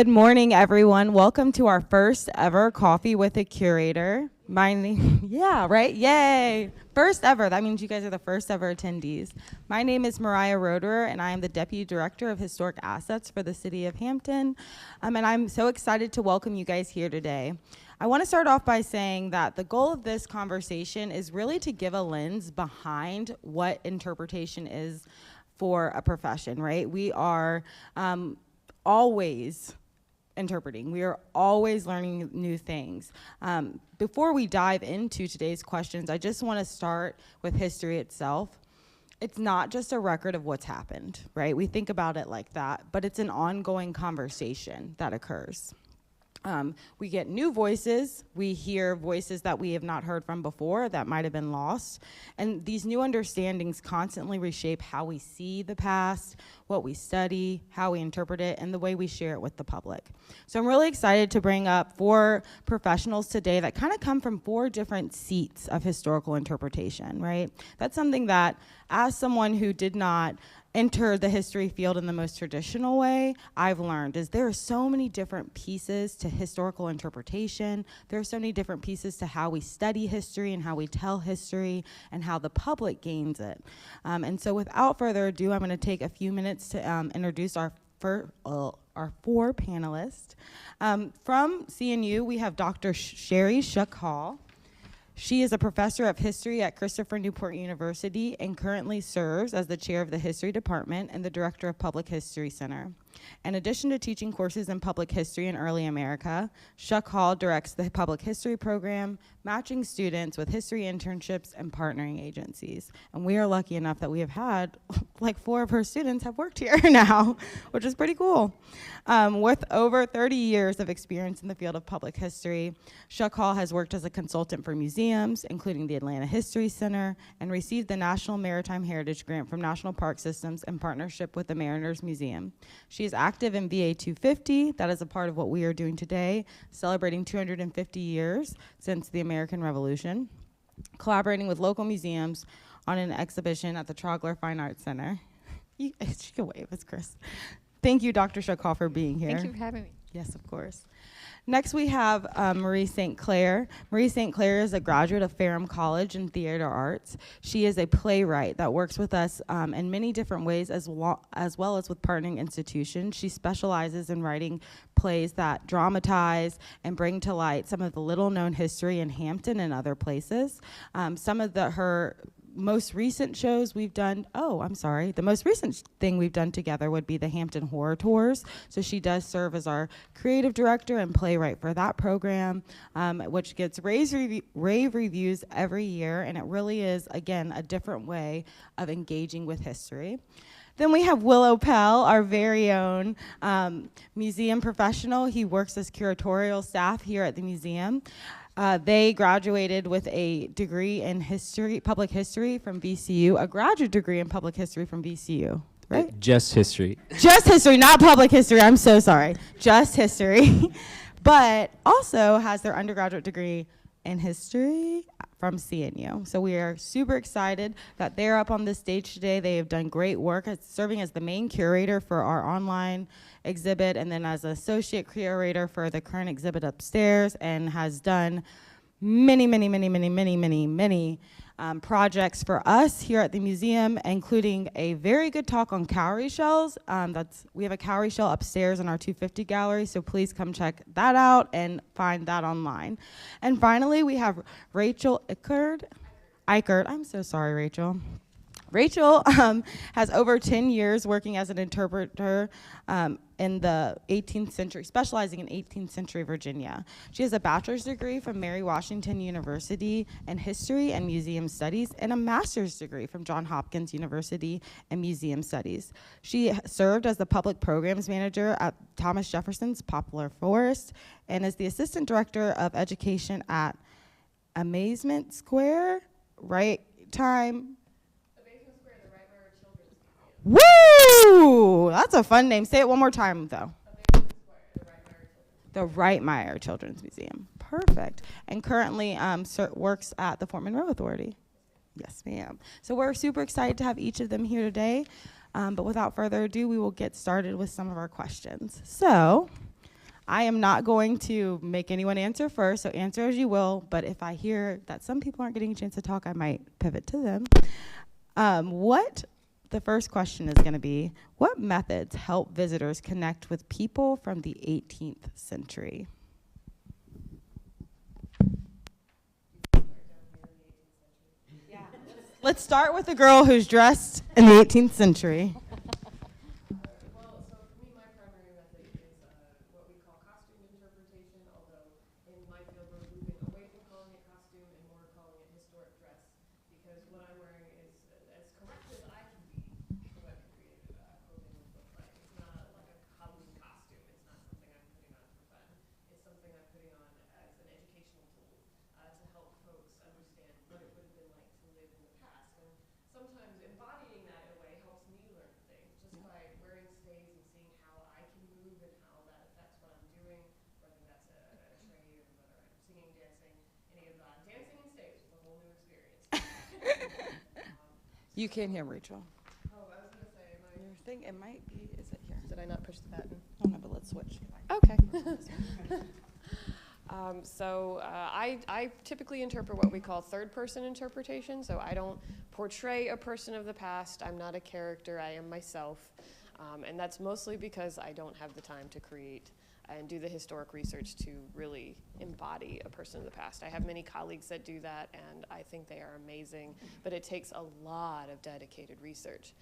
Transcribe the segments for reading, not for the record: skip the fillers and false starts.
Good morning, everyone. Welcome to our first ever Coffee with a Curator. My name, yeah, right? Yay! First ever. That means you guys are the first ever attendees. My name is Mariah Roederer, and I am the Deputy Director of Historic Assets for the City of Hampton. And I'm so excited to welcome you guys here today. I want to start off by saying that the goal of this conversation is really to give a lens behind what interpretation is for a profession, right? We are always interpreting. We are always learning new things. Before we dive into today's questions, I just want to start with history itself. It's not just a record of what's happened, right? We think about it like that, but it's an ongoing conversation that occurs. We get new voices. We hear voices that we have not heard from before that might have been lost. And these new understandings constantly reshape how we see the past, what we study, how we interpret it, and the way we share it with the public. So I'm really excited to bring up 4 professionals today that kind of come from 4 different seats of historical interpretation, right? That's something that, as someone who did not enter the history field in the most traditional way, I've learned is there are so many different pieces to historical interpretation. There are so many different pieces to how we study history and how we tell history and how the public gains it. And so without further ado, I'm going to take a few minutes to introduce our 4 panelists. From CNU, we have Dr. Sheri Shuck-Hall. She is a professor of history at Christopher Newport University and currently serves as the chair of the history department and the director of Public History Center. In addition to teaching courses in public history in early America, Shuck-Hall directs the public history program, matching students with history internships and partnering agencies. And we are lucky enough that we have had like 4 of her students have worked here now, which is pretty cool. With over 30 years of experience in the field of public history, Shuck-Hall has worked as a consultant for museums, including the Atlanta History Center, and received the National Maritime Heritage Grant from National Park Systems in partnership with the Mariners Museum. She is active in VA 250, that is a part of what we are doing today, celebrating 250 years since the American Revolution, collaborating with local museums on an exhibition at the Trogler Fine Arts Center. She can wave, it's Chris. Thank you, Dr. Shuck-Hall, for being here. Thank you for having me. Yes, of course. Next, we have Marie St. Clair. Marie St. Clair is a graduate of Ferrum College in Theater Arts. She is a playwright that works with us in many different ways, as well as with partnering institutions. She specializes in writing plays that dramatize and bring to light some of the little-known history in Hampton and other places. Some of her most recent shows we've done, the most recent thing we've done together would be the Hampton Horror Tours. So she does serve as our creative director and playwright for that program, which gets rave reviews every year, and it really is, again, a different way of engaging with history. Then we have Willow Pell, our very own museum professional. He works as curatorial staff here at the museum. They graduated with a degree in history, public history from VCU, a graduate degree in public history from VCU, right? Just history. Just history, not public history. I'm so sorry. Just history. But also has their undergraduate degree in history from CNU. So we are super excited that they're up on this stage today. They have done great work as serving as the main curator for our online exhibit and then as associate curator for the current exhibit upstairs, and has done many projects for us here at the museum, including a very good talk on cowrie shells. We have a cowrie shell upstairs in our 250 gallery, so please come check that out and find that online. And finally, we have Rachel Icard. I'm so sorry, Rachel. Rachel has over 10 years working as an interpreter in the 18th century, specializing in 18th century Virginia. She has a bachelor's degree from Mary Washington University in History and Museum Studies and a master's degree from Johns Hopkins University in Museum Studies. She served as the public programs manager at Thomas Jefferson's Poplar Forest and is the assistant director of education at Amazement Square, Woo! That's a fun name. Say it one more time, though. The Reitmeyer Children's Museum. Perfect. And currently works at the Fort Monroe Authority. Yes, ma'am. So we're super excited to have each of them here today. But without further ado, we will get started with some of our questions. So I am not going to make anyone answer first, so answer as you will. But if I hear that some people aren't getting a chance to talk, I might pivot to them. The first question is going to be, what methods help visitors connect with people from the 18th century? Yeah. Let's start with a girl who's dressed in the 18th century. You can't hear Rachel. Oh, I was going to say, Your thing, it might be, is it here? did I not push the button? Oh no, but let's switch. Okay. I typically interpret what we call third-person interpretation, so I don't portray a person of the past. I'm not a character, I am myself, and that's mostly because I don't have the time to create and do the historic research to really embody a person of the past. I have many colleagues that do that, and I think they are amazing, but it takes a lot of dedicated research,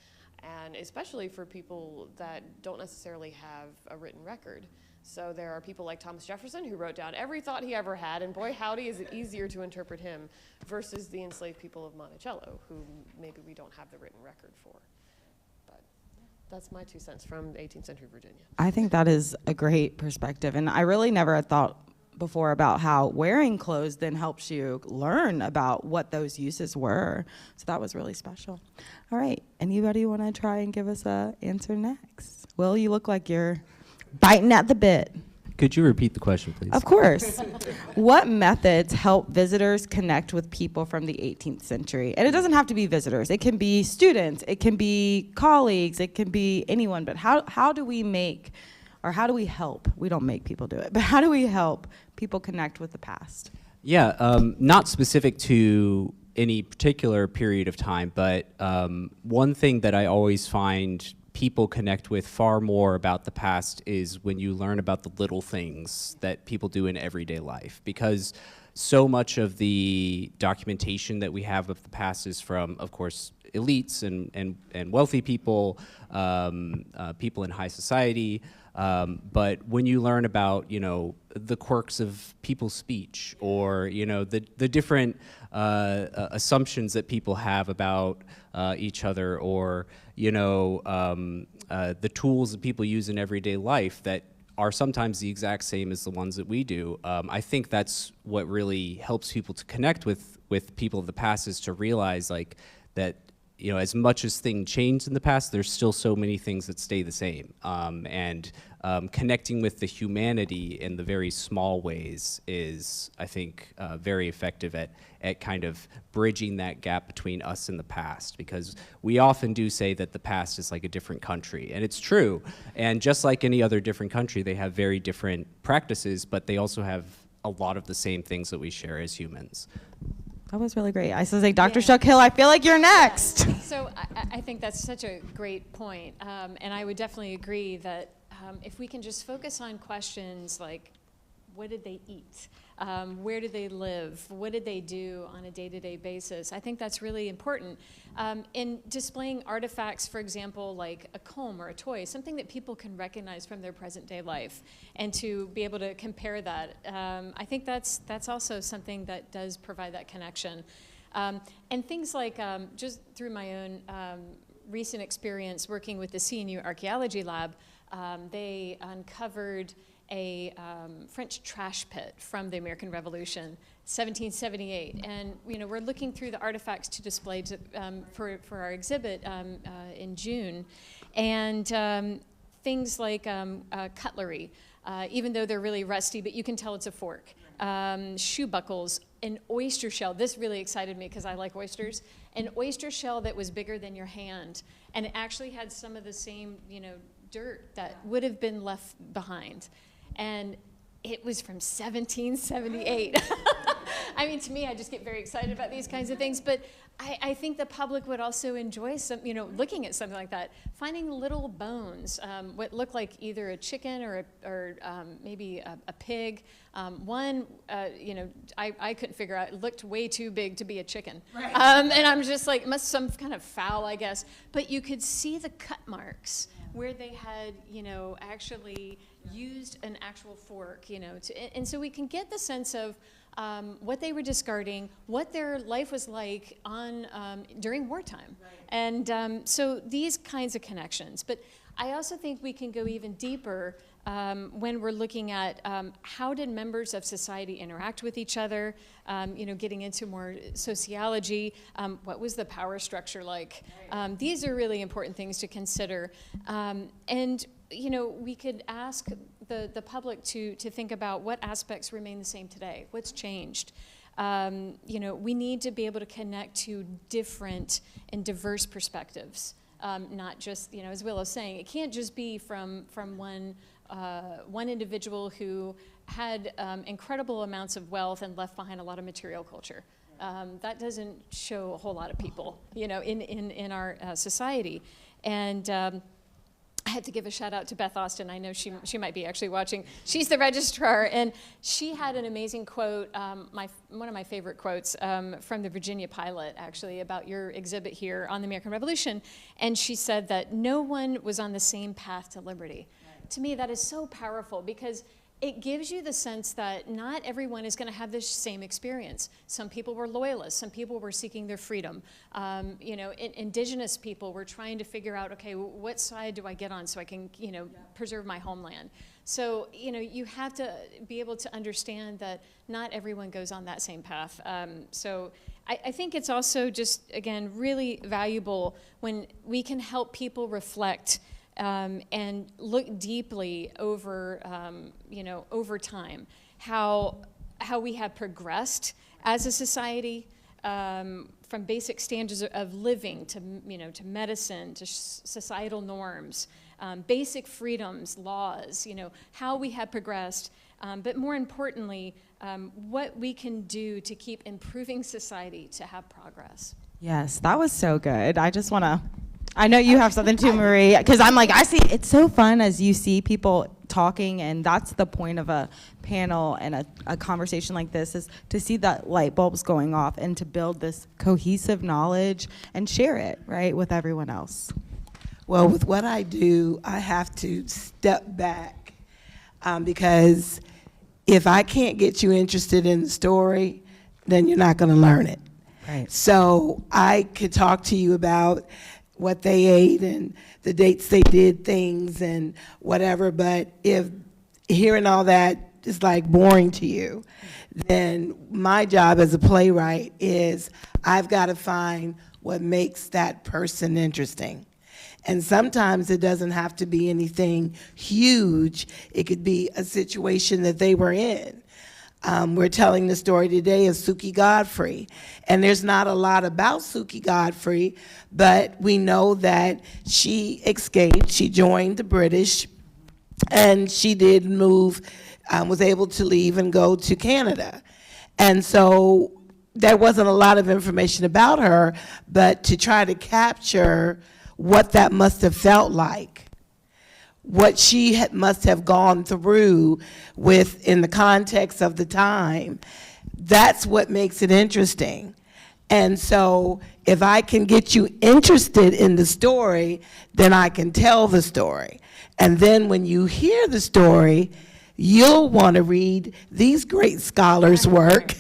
and especially for people that don't necessarily have a written record. So there are people like Thomas Jefferson who wrote down every thought he ever had, and boy, howdy, is it easier to interpret him versus the enslaved people of Monticello, who maybe we don't have the written record for. But that's my 2 cents from 18th century Virginia. I think that is a great perspective, and I really never had thought before about how wearing clothes then helps you learn about what those uses were. So that was really special. All right, anybody want to try and give us an answer next? Will, you look like you're biting at the bit. Could you repeat the question, please? Of course. What methods help visitors connect with people from the 18th century? And it doesn't have to be visitors. It can be students. It can be colleagues. It can be anyone. But how do we make, or how do we help? We don't make people do it. But how do we help people connect with the past? Yeah, not specific to any particular period of time, but one thing that I always find people connect with far more about the past is when you learn about the little things that people do in everyday life, because so much of the documentation that we have of the past is from, of course, elites and wealthy people, people in high society, but when you learn about, the quirks of people's speech, or, the different assumptions that people have about each other, or, the tools that people use in everyday life that are sometimes the exact same as the ones that we do. I think that's what really helps people to connect with people of the past, is to realize that, as much as things changed in the past, there's still so many things that stay the same. And connecting with the humanity in the very small ways is, I think, very effective at kind of bridging that gap between us and the past, because we often do say that the past is like a different country, and it's true. And just like any other different country, they have very different practices, but they also have a lot of the same things that we share as humans. That was really great. I was like, Dr. Shuck-Hall, I feel like you're next. So I think that's such a great point. And I would definitely agree that if we can just focus on questions like, what did they eat? Where did they live? What did they do on a day-to-day basis? I think that's really important. In displaying artifacts, for example, like a comb or a toy, something that people can recognize from their present-day life, and to be able to compare that, I think that's also something that does provide that connection. And things like, just through my own recent experience working with the CNU Archaeology Lab, they uncovered a French trash pit from the American Revolution, 1778. And we're looking through the artifacts to display for our exhibit in June. And things like cutlery, even though they're really rusty, but you can tell it's a fork. Shoe buckles, an oyster shell. This really excited me because I like oysters. An oyster shell that was bigger than your hand. And it actually had some of the same, dirt that would have been left behind. and it was from 1778. I mean, to me, I just get very excited about these kinds of things, but I think the public would also enjoy some, looking at something like that, finding little bones, what looked like either a chicken or maybe a pig. One, I couldn't figure out, it looked way too big to be a chicken. Right. And I'm just like, some kind of fowl, I guess. But you could see the cut marks where they had, actually used an actual fork, and so we can get the sense of what they were discarding, what their life was like during wartime. Right. And so these kinds of connections. But I also think we can go even deeper when we're looking at how did members of society interact with each other, getting into more sociology, what was the power structure like? Right. These are really important things to consider. And we could ask the public to think about what aspects remain the same today, what's changed. We need to be able to connect to different and diverse perspectives, not just, as Willow's saying, it can't just be from one individual who had incredible amounts of wealth and left behind a lot of material culture. That doesn't show a whole lot of people, in our society. And I had to give a shout out to Beth Austin. I know she might be actually watching. She's the registrar, and she had an amazing quote, one of my favorite quotes from the Virginia Pilot, actually, about your exhibit here on the American Revolution. And she said that no one was on the same path to liberty. Right. To me, that is so powerful because it gives you the sense that not everyone is going to have the same experience. Some people were loyalists. Some people were seeking their freedom. Indigenous people were trying to figure out, okay, what side do I get on so I can, preserve my homeland? So, you have to be able to understand that not everyone goes on that same path. So I think it's also just, again, really valuable when we can help people reflect and look deeply over, over time, how we have progressed as a society, from basic standards of living to, to medicine, to societal norms, basic freedoms, laws, how we have progressed, but more importantly, what we can do to keep improving society to have progress. Yes, that was so good. I know you have something too, Marie, because I'm like, I see, it's so fun as you see people talking, and that's the point of a panel and a conversation like this, is to see that light bulbs going off and to build this cohesive knowledge and share it, right, with everyone else. Well, with what I do, I have to step back because if I can't get you interested in the story, then you're not going to learn it. Right. So I could talk to you about what they ate and the dates they did things and whatever, but if hearing all that is like boring to you, then my job as a playwright is I've got to find what makes that person interesting. And sometimes it doesn't have to be anything huge. It could be a situation that they were in. We're telling the story today of Suki Godfrey, and there's not a lot about Suki Godfrey, but we know that she escaped, she joined the British, and she did move, was able to leave and go to Canada. And so there wasn't a lot of information about her, but to try to capture what that must have felt like, what she must have gone through with in the context of the time, that's what makes it interesting. And so if I can get you interested in the story, then I can tell the story. And then when you hear the story, you'll want to read these great scholars' work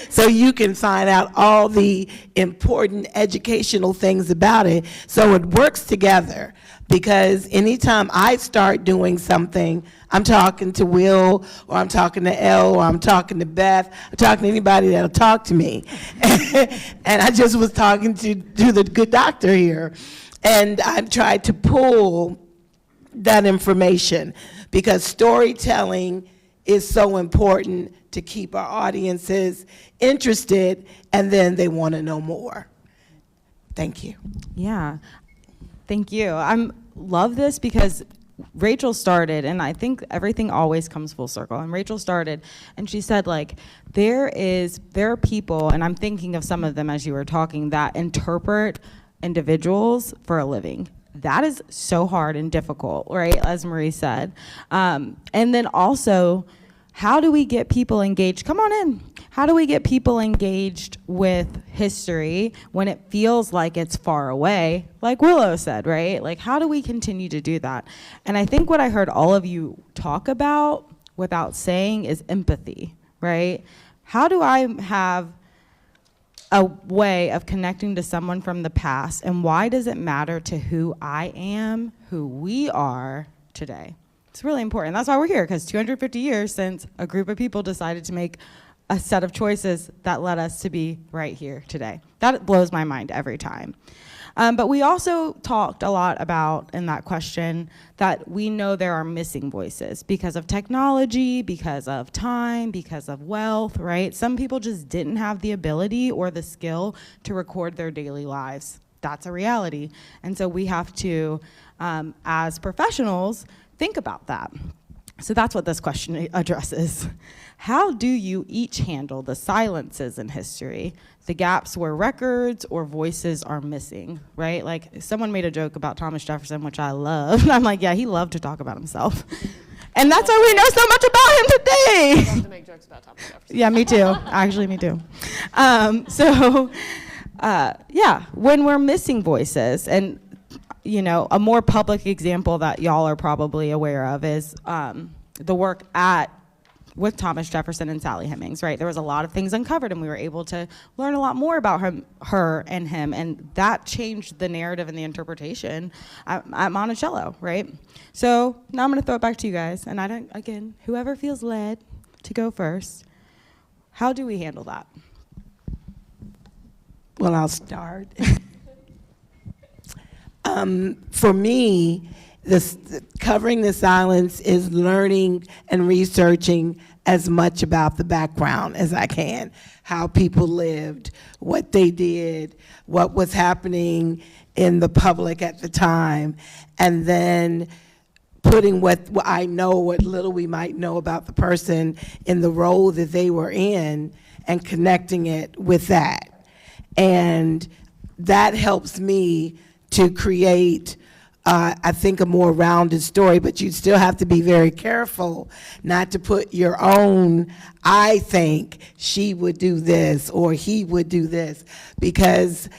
so you can find out all the important educational things about it. So it works together, because anytime I start doing something, I'm talking to Will, or I'm talking to Elle, or I'm talking to Beth, I'm talking to anybody that'll talk to me. And I just was talking to the good doctor here, and I've tried to pull that information, because storytelling is so important to keep our audiences interested, and then they want to know more. Thank you. Yeah, thank you. I love this because Rachel started, and I think everything always comes full circle. And Rachel started, and she said, like, there are people, and I'm thinking of some of them as you were talking, that interpret individuals for a living. That is so hard and difficult, right? As Marie said. And then also, how do we get people engaged? Come on in. How do we get people engaged with history when it feels like it's far away? Like Willow said, right? Like, how do we continue to do that? And I think what I heard all of you talk about without saying is empathy, right? How do I have a way of connecting to someone from the past, and why does it matter to who I am, who we are today? It's really important. That's why we're here, because 250 years since a group of people decided to make a set of choices that led us to be right here today. That blows my mind every time. But we also talked a lot about, in that question, that we know there are missing voices because of technology, because of time, because of wealth, right? Some people just didn't have the ability or the skill to record their daily lives. That's a reality. And so we have to, as professionals, think about that. So that's what this question addresses. How do you each handle the silences in history, the gaps where records or voices are missing, right? Like, someone made a joke about Thomas Jefferson, which I love. And I'm like, yeah, he loved to talk about himself. And that's why we know so much about him today. I love to make jokes about Thomas Jefferson. Yeah, me too. Actually, me too. Yeah, when we're missing voices, and you know, a more public example that y'all are probably aware of is the work with Thomas Jefferson and Sally Hemings, right? There was a lot of things uncovered, and we were able to learn a lot more about her and him, and that changed the narrative and the interpretation at Monticello, right? So now I'm gonna throw it back to you guys, and again, whoever feels led to go first, how do we handle that? Well, I'll start. For me, covering the silence is learning and researching as much about the background as I can, how people lived, what they did, what was happening in the public at the time, and then putting what I know, what little we might know about the person in the role that they were in, and connecting it with that. And that helps me to create, I think, a more rounded story, but you still have to be very careful not to put your own, I think she would do this or he would do this, because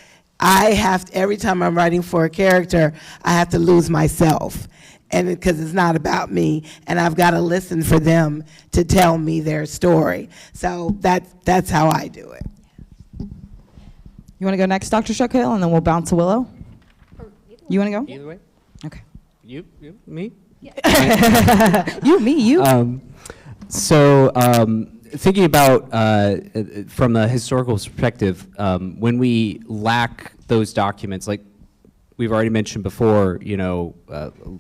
every time I'm writing for a character, I have to lose myself, and because it's not about me, and I've got to listen for them to tell me their story. So that's how I do it. You want to go next, Dr. Shuck-Hall, and then we'll bounce to Willow? You want to go? Either way. Okay. You, me? You, me, you. Thinking about from a historical perspective, when we lack those documents, like we've already mentioned before, you know,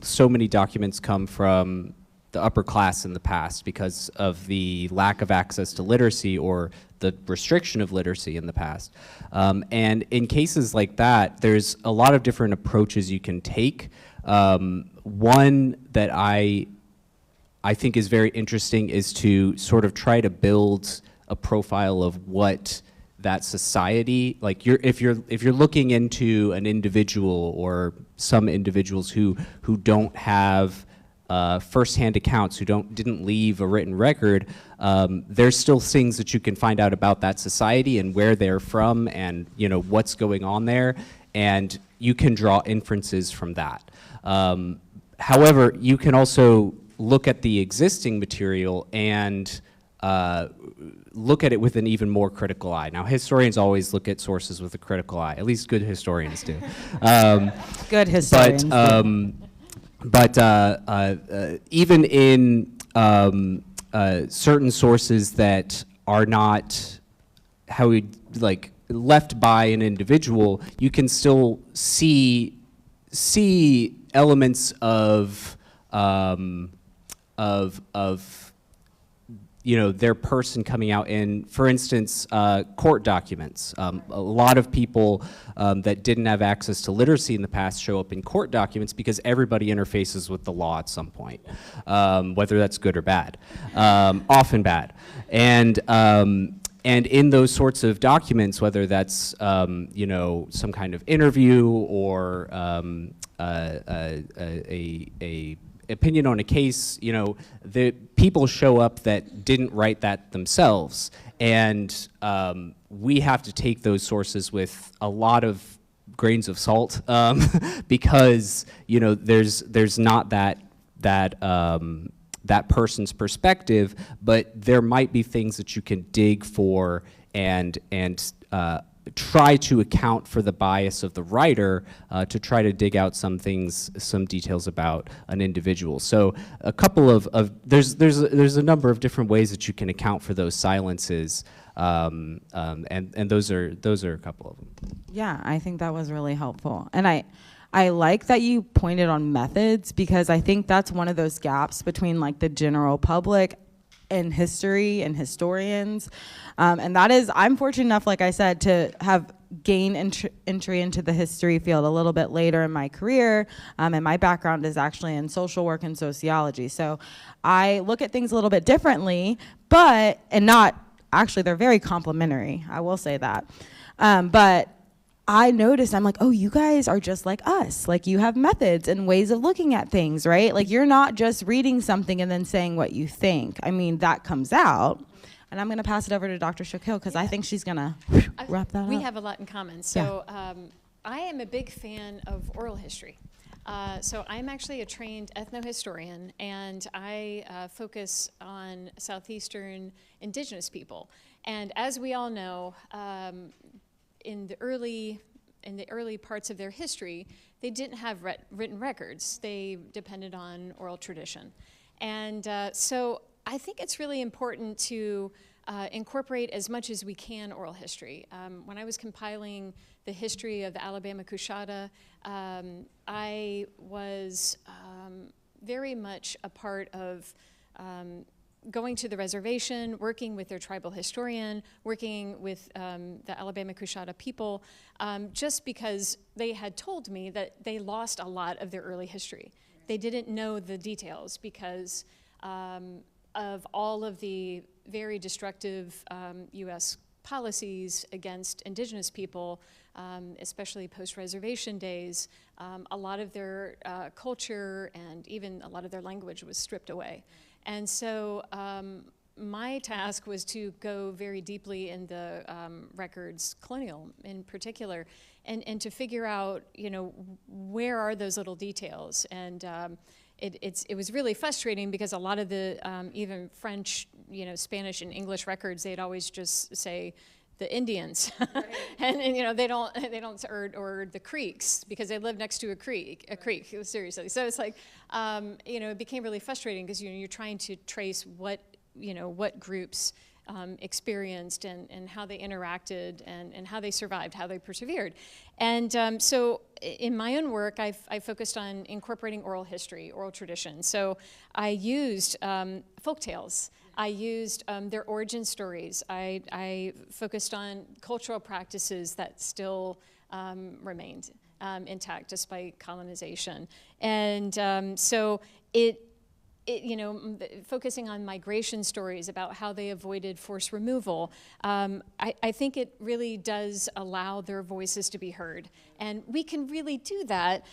so many documents come from the upper class in the past because of the lack of access to literacy or the restriction of literacy in the past. And in cases like that, there's a lot of different approaches you can take. One that I think is very interesting is to sort of try to build a profile of what that society, like if you're looking into an individual or some individuals who don't have first-hand accounts, who didn't leave a written record, there's still things that you can find out about that society and where they're from and, you know, what's going on there, and you can draw inferences from that. However, you can also look at the existing material and look at it with an even more critical eye. Now, historians always look at sources with a critical eye, at least good historians do. Good historians. But even in certain sources that are not how we left by an individual, you can still see elements of their person coming out in, for instance, court documents. A lot of people that didn't have access to literacy in the past show up in court documents because everybody interfaces with the law at some point, whether that's good or bad, often bad. And in those sorts of documents, whether that's some kind of interview or a opinion on a case, the people show up that didn't write that themselves, and we have to take those sources with a lot of grains of salt because there's not that person's perspective, but there might be things that you can dig for and try to account for the bias of the writer to try to dig out some details about an individual. So a couple of there's a number of different ways that you can account for those silences, and those are a couple of them. Yeah, I think that was really helpful. And I like that you pointed on methods, because I think that's one of those gaps between like the general public and history and historians. And that is, I'm fortunate enough, like I said, to have gained entry into the history field a little bit later in my career. And my background is actually in social work and sociology. So I look at things a little bit differently, they're very complementary, I will say that. But I noticed, I'm like, oh, you guys are just like us. Like, you have methods and ways of looking at things, right? Like, you're not just reading something and then saying what you think. I mean, that comes out. And I'm going to pass it over to Dr. Shuck-Hall, because I think she's going to wrap that up. We have a lot in common. So I am a big fan of oral history. So I'm actually a trained ethnohistorian, and I focus on Southeastern indigenous people. And as we all know, in the early parts of their history, they didn't have written records. They depended on oral tradition. And so I think it's really important to incorporate as much as we can oral history. When I was compiling the history of the Alabama Coushatta, I was very much a part of going to the reservation, working with their tribal historian, working with the Alabama Coushatta people, just because they had told me that they lost a lot of their early history. They didn't know the details because of all of the very destructive U.S. policies against indigenous people, especially post-reservation days. A lot of their culture and even a lot of their language was stripped away. And so my task was to go very deeply in the records, colonial in particular, and to figure out, where are those little details. And it was really frustrating because a lot of the even French, Spanish and English records, they'd always just say the Indians, right. and they don't or the Creeks, because they live next to a creek, seriously. So it's like, it became really frustrating because you're trying to trace what groups experienced and how they interacted and how they survived, how they persevered. And so in my own work, I focused on incorporating oral history, oral tradition. So I used folktales. I used their origin stories. I focused on cultural practices that still remained intact despite colonization. And so focusing on migration stories about how they avoided forced removal, I think it really does allow their voices to be heard. And we can really do that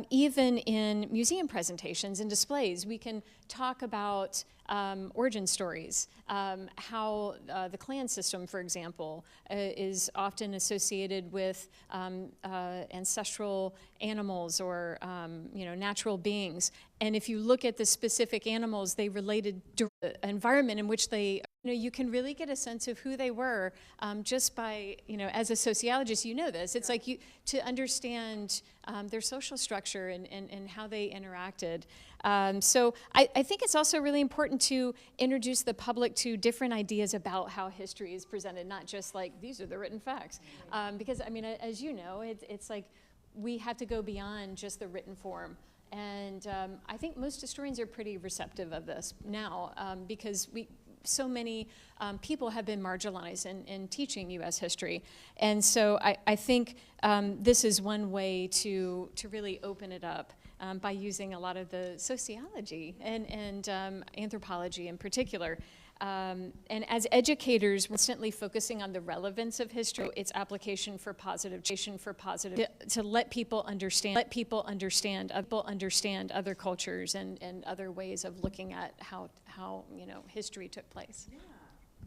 even in museum presentations and displays. We can talk about origin stories, how the clan system, for example, is often associated with ancestral animals or natural beings. And if you look at the specific animals, they related to the environment in which they, you can really get a sense of who they were just by, as a sociologist, this. It's like to understand their social structure and how they interacted. So I think it's also really important to introduce the public to different ideas about how history is presented, not just like, these are the written facts. Because, as you know, it's like we have to go beyond just the written form. And I think most historians are pretty receptive of this now because so many people have been marginalized in teaching U.S. history. And so I think this is one way to really open it up by using a lot of the sociology and anthropology in particular. And as educators, we're constantly focusing on the relevance of history, its application for positive, to let people understand other cultures and other ways of looking at how history took place.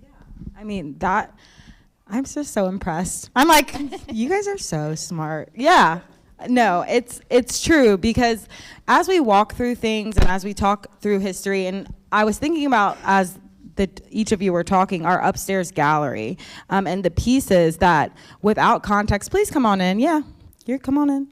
Yeah. I mean, I'm just so impressed. I'm like, you guys are so smart. Yeah. No, it's true, because as we walk through things and as we talk through history, and I was thinking about, as each of you were talking, our upstairs gallery, and the pieces that without context, please come on in. Yeah, come on in.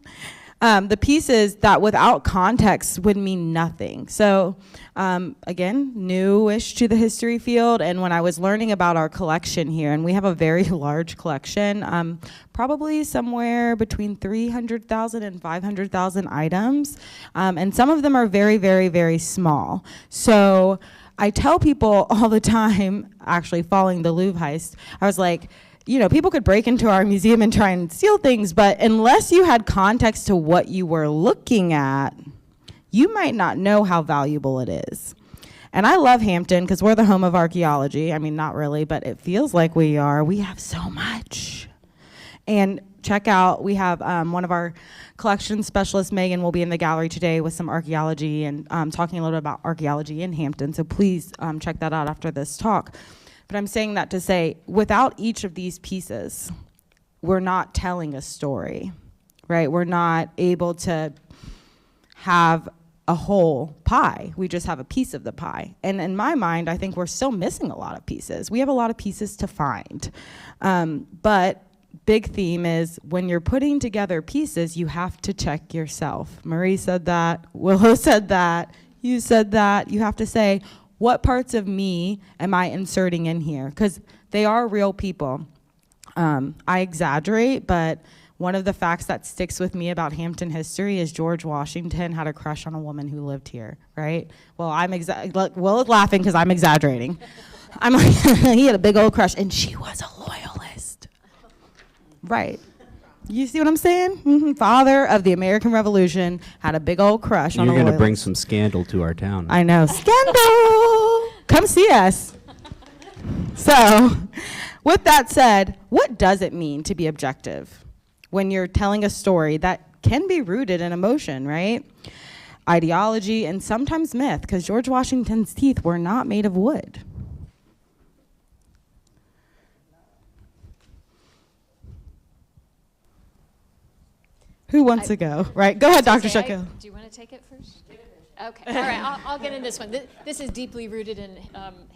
The pieces that without context would mean nothing. So again, newish to the history field, and when I was learning about our collection here, and we have a very large collection, probably somewhere between 300,000 and 500,000 items, and some of them are very, very, very small. So I tell people all the time, actually following the Louvre heist, I was like, people could break into our museum and try and steal things, but unless you had context to what you were looking at, you might not know how valuable it is. And I love Hampton because we're the home of archaeology. I mean, not really, but it feels like we are. We have so much. And check out, we have one of our collection specialists, Megan, will be in the gallery today with some archaeology and talking a little bit about archaeology in Hampton. So please check that out after this talk. But I'm saying that to say, without each of these pieces, we're not telling a story, right? We're not able to have a whole pie. We just have a piece of the pie. And in my mind, I think we're still missing a lot of pieces. We have a lot of pieces to find. But big theme is when you're putting together pieces, you have to check yourself. Marie said that, Willow said that, you said that. You have to say, what parts of me am I inserting in here? Because they are real people. I exaggerate, but one of the facts that sticks with me about Hampton history is George Washington had a crush on a woman who lived here, right? Well, Will is laughing because I'm exaggerating. I'm like, he had a big old crush, and she was a loyalist. Right. You see what I'm saying? Mm-hmm. Father of the American Revolution had a big old crush on a loyalist. You're going to bring some scandal to our town. I know. Scandal! Come see us. So, with that said, what does it mean to be objective when you're telling a story that can be rooted in emotion, right? Ideology and sometimes myth, because George Washington's teeth were not made of wood. Who wants to go? Right, go ahead, Dr. Shuck-Hall. Do you want to take it first? Okay, all right, I'll get in this one. This is deeply rooted in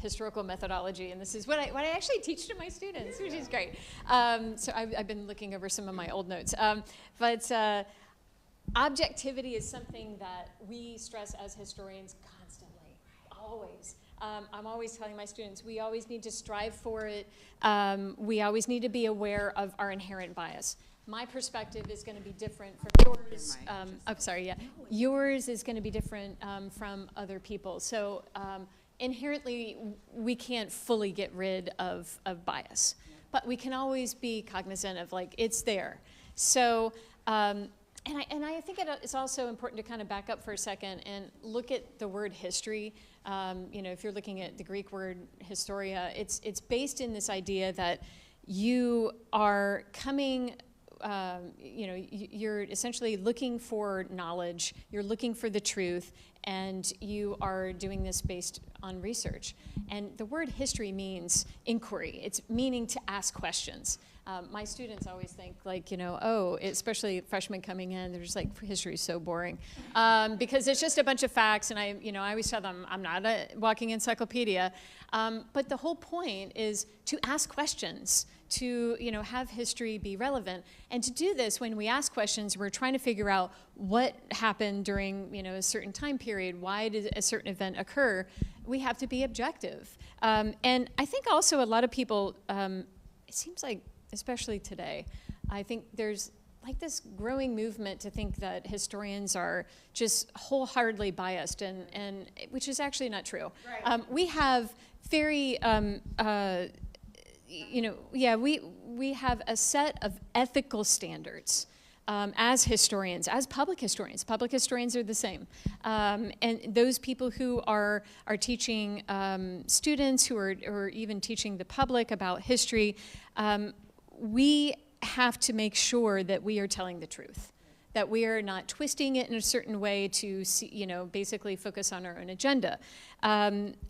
historical methodology, and this is what I actually teach to my students, which is great. So I've been looking over some of my old notes. But objectivity is something that we stress as historians constantly, always. I'm always telling my students, we always need to strive for it. We always need to be aware of our inherent bias. My perspective is going to be different from yours. Yours is going to be different from other people. So inherently, we can't fully get rid of bias, but we can always be cognizant of it's there. So, and I think it's also important to kind of back up for a second and look at the word history. If you're looking at the Greek word historia, it's based in this idea that you are coming. You're essentially looking for knowledge, you're looking for the truth, and you are doing this based on research. And the word history means inquiry. It's meaning to ask questions. My students always think especially freshmen coming in, they're just like, history is so boring. Because it's just a bunch of facts, and I always tell them, I'm not a walking encyclopedia. But the whole point is to ask questions, to have history be relevant. And to do this, when we ask questions, we're trying to figure out what happened during a certain time period. Why did a certain event occur? We have to be objective. And I think also a lot of people, it seems like, especially today, I think there's this growing movement to think that historians are just wholeheartedly biased, and which is actually not true. Right. We have very, we have a set of ethical standards as historians, as public historians. Public historians are the same. And those people who are teaching students, who are even teaching the public about history, we have to make sure that we are telling the truth, that we are not twisting it in a certain way to see, basically focus on our own agenda.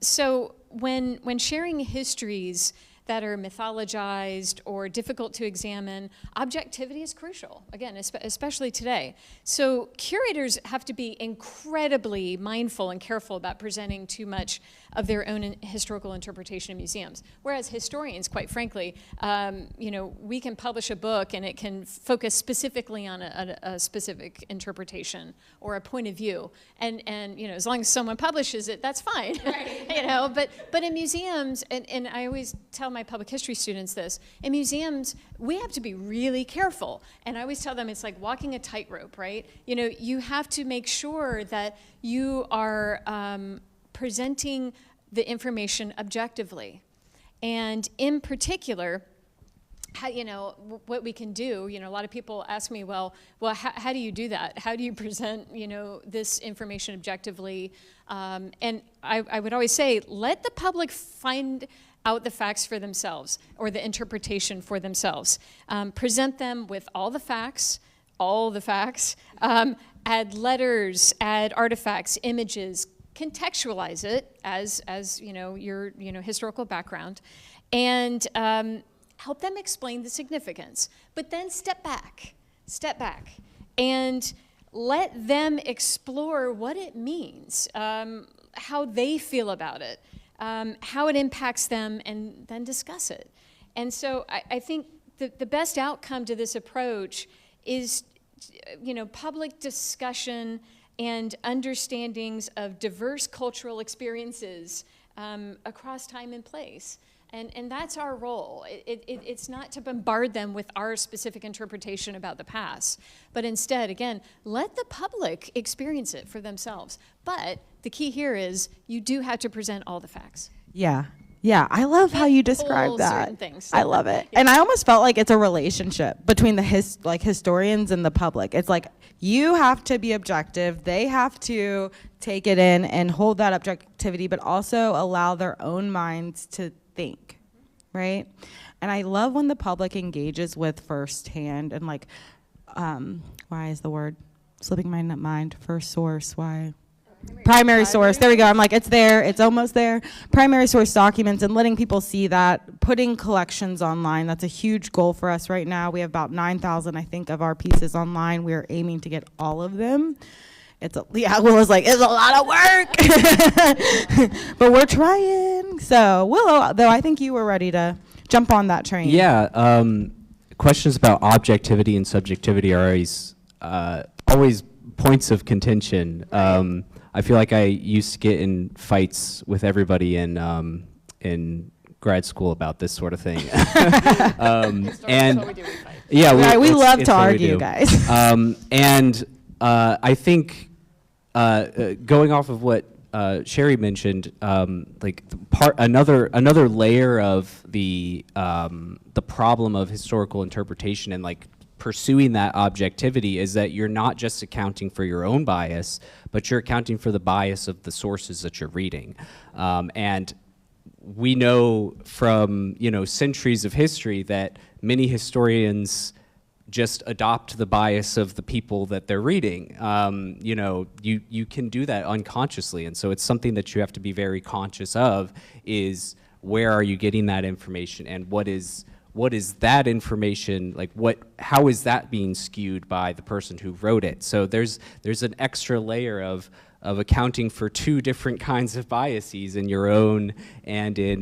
So when sharing histories that are mythologized or difficult to examine, objectivity is crucial, again, especially today. So curators have to be incredibly mindful and careful about presenting too much of their own historical interpretation in museums. Whereas historians, quite frankly, we can publish a book and it can focus specifically on a specific interpretation or a point of view. And as long as someone publishes it, that's fine. Right. But in museums, and I always tell my public history students this, in museums, we have to be really careful. And I always tell them it's like walking a tightrope, right? You have to make sure that you are presenting the information objectively. And in particular, what we can do, a lot of people ask me, well, how do you do that? How do you present, this information objectively? And I would always say, let the public find out the facts for themselves, or the interpretation for themselves. Present them with all the facts, add letters, add artifacts, images, contextualize it as your historical background, and help them explain the significance. But then step back, and let them explore what it means, how they feel about it, how it impacts them, and then discuss it. And so I think the best outcome to this approach is, public discussion and understandings of diverse cultural experiences across time and place. And that's our role. It's not to bombard them with our specific interpretation about the past, but instead, again, let the public experience it for themselves. But the key here is you do have to present all the facts. Yeah. Yeah, I love how you describe that. I love it. Yeah. And I almost felt like it's a relationship between the historians and the public. It's like you have to be objective. They have to take it in and hold that objectivity, but also allow their own minds to think, right? And I love when the public engages with firsthand and why is the word slipping my mind? First source, why? Primary source, there we go. I'm like, it's there, it's almost there. Primary source documents and letting people see that, putting collections online. That's a huge goal for us right now. We have about 9,000, I think, of our pieces online. We're aiming to get all of them. Willow's like, it's a lot of work, but we're trying. So Willow, though, I think you were ready to jump on that train. Yeah, questions about objectivity and subjectivity are always points of contention. Right. I feel like I used to get in fights with everybody in grad school about this sort of thing. And we love to argue, guys. And I think going off of what Sheri mentioned, another layer of the problem of historical interpretation and pursuing that objectivity is that you're not just accounting for your own bias, but you're accounting for the bias of the sources that you're reading. And we know from centuries of history that many historians just adopt the bias of the people that they're reading. You can do that unconsciously, and so it's something that you have to be very conscious of, is where are you getting that information, and what is that information, how is that being skewed by the person who wrote it? So there's an extra layer of accounting for two different kinds of biases in your own and in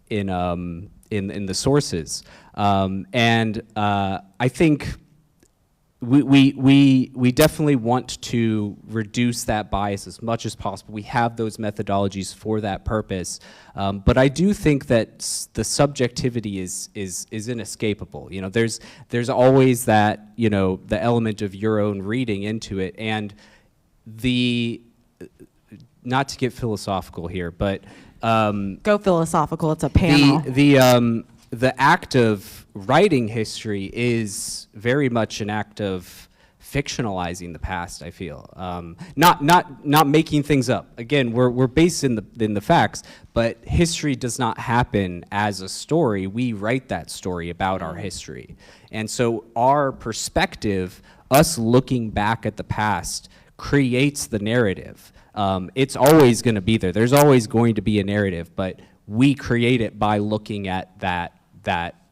the sources. And I think we definitely want to reduce that bias as much as possible. We have those methodologies for that purpose. But I do think that the subjectivity is inescapable. There's always that, the element of your own reading into it. And not to get philosophical here, but Go philosophical. It's a panel. The act of writing history is very much an act of fictionalizing the past, I feel. Not making things up. Again, we're based in the facts, but history does not happen as a story. We write that story about our history. And so our perspective, us looking back at the past, creates the narrative. It's always going to be there. There's always going to be a narrative, but we create it by looking at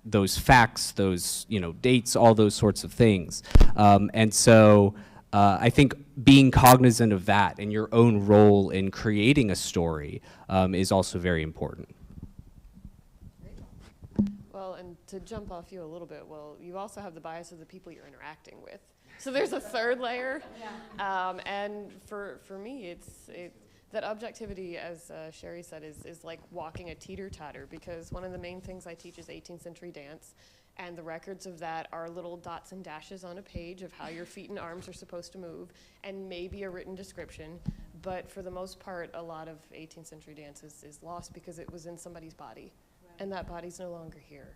those facts, those dates, all those sorts of things. And so I think being cognizant of that and your own role in creating a story is also very important. Well, and to jump off you a little bit, well, you also have the bias of the people you're interacting with. So there's a third layer. And for me, that objectivity, as Sheri said, is like walking a teeter-totter, because one of the main things I teach is 18th century dance, and the records of that are little dots and dashes on a page of how your feet and arms are supposed to move, and maybe a written description. But for the most part, a lot of 18th century dance is lost because it was in somebody's body, and that body's no longer here.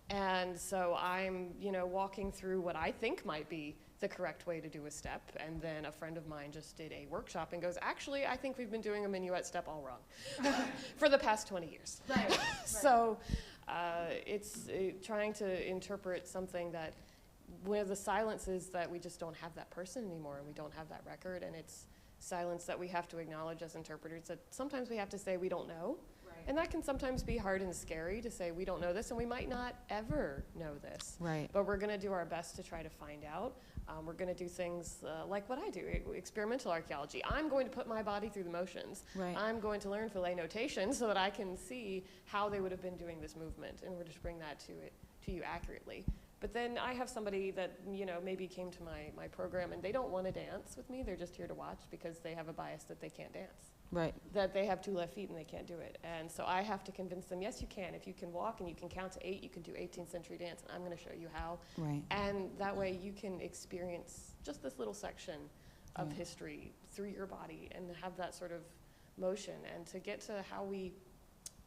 And so I'm, walking through what I think might be the correct way to do a step, and then a friend of mine just did a workshop and goes, actually, I think we've been doing a minuet step all wrong for the past 20 years. Right. So it's trying to interpret something that, where the silence is that we just don't have that person anymore, and we don't have that record, and it's silence that we have to acknowledge as interpreters, that sometimes we have to say we don't know. And that can sometimes be hard and scary to say we don't know this, and we might not ever know this. Right. But we're going to do our best to try to find out. We're going to do things like what I do, experimental archaeology. I'm going to put my body through the motions. Right. I'm going to learn fillet notation so that I can see how they would have been doing this movement, and we're just bring that to you accurately. But then I have somebody that maybe came to my program, and they don't want to dance with me. They're just here to watch because they have a bias that they can't dance. Right. That they have 2 left feet and they can't do it. And so I have to convince them, yes, you can. If you can walk and you can count to 8, you can do 18th century dance, and I'm going to show you how. Right. And that way you can experience just this little section of history through your body and have that sort of motion. And to get to